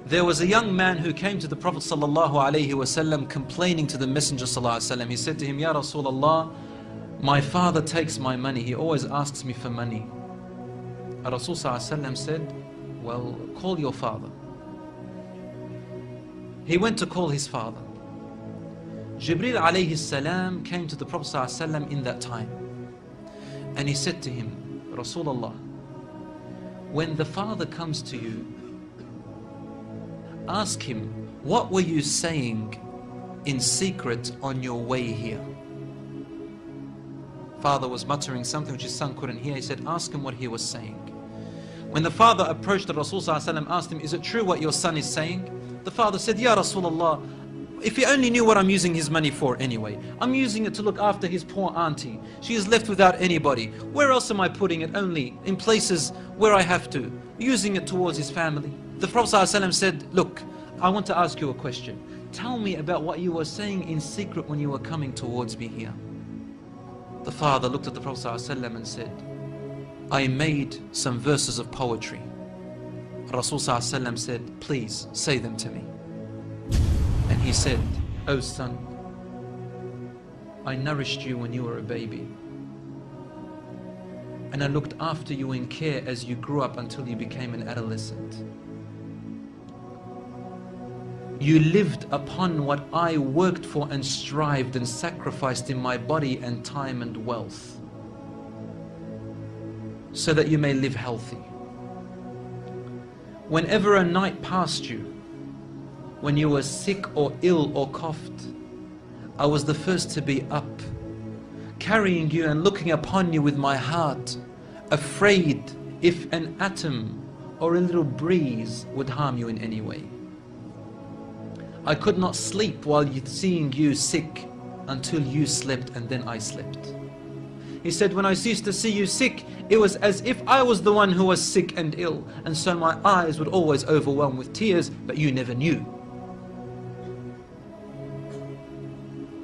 There was a young man who came to the Prophet ﷺ complaining to the Messenger ﷺ. He said to him, Ya Rasulullah, my father takes my money. He always asks me for money. Rasul ﷺ said, well, call your father. He went to call his father. Jibreel alayhi salam came to the Prophet ﷺ in that time. And he said to him, Rasulullah, when the father comes to you, ask him, what were you saying in secret on your way here? Father was muttering something which his son couldn't hear. He said, ask him what he was saying. When the father approached the Rasul ﷺ, asked him, is it true what your son is saying? The father said, Ya Rasulullah, if he only knew what I'm using his money for anyway. I'm using it to look after his poor auntie. She is left without anybody. Where else am I putting it? Only in places where I have to. Using it towards his family. The Prophet ﷺ said, look, I want to ask you a question. Tell me about what you were saying in secret when you were coming towards me here. The father looked at the Prophet ﷺ and said, I made some verses of poetry. Rasul ﷺ said, please say them to me. And he said, oh son, I nourished you when you were a baby. And I looked after you in care as you grew up until you became an adolescent. You lived upon what I worked for and strived and sacrificed in my body and time and wealth, so that you may live healthy. Whenever a night passed you, when you were sick or ill or coughed, I was the first to be up, carrying you and looking upon you with my heart, afraid if an atom or a little breeze would harm you in any way. I could not sleep while seeing you sick until you slept, and then I slept. He said, when I used to see you sick, it was as if I was the one who was sick and ill, and so my eyes would always overwhelm with tears, but you never knew.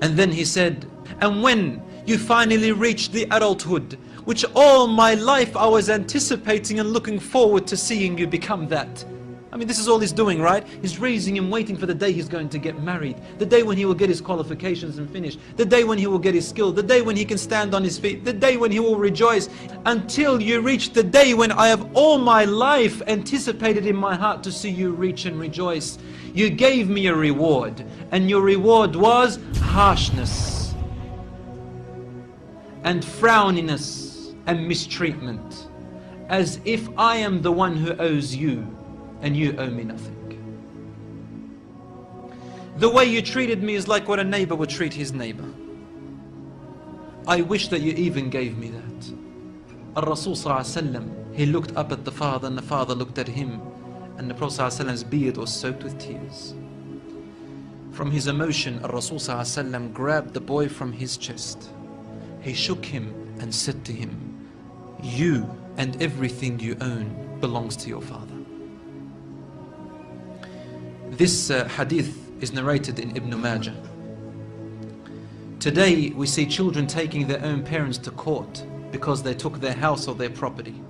And then he said, and when you finally reached the adulthood, which all my life I was anticipating and looking forward to seeing you become that. I mean, this is all he's doing, right? He's raising him, waiting for the day he's going to get married, the day when he will get his qualifications and finish, the day when he will get his skill, the day when he can stand on his feet, the day when he will rejoice, until you reach the day when I have all my life anticipated in my heart to see you reach and rejoice. You gave me a reward, and your reward was harshness and frowniness and mistreatment, as if I am the one who owes you and you owe me nothing. The way you treated me is like what a neighbor would treat his neighbor. I wish that you even gave me that. Al-Rasul ﷺ, he looked up at the father, and the father looked at him, and the Prophet ﷺ's beard was soaked with tears. From his emotion, Al-Rasul ﷺ grabbed the boy from his chest. He shook him and said to him, you and everything you own belongs to your father. This hadith is narrated in Ibn Majah. Today we see children taking their own parents to court because they took their house or their property.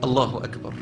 Allahu Akbar.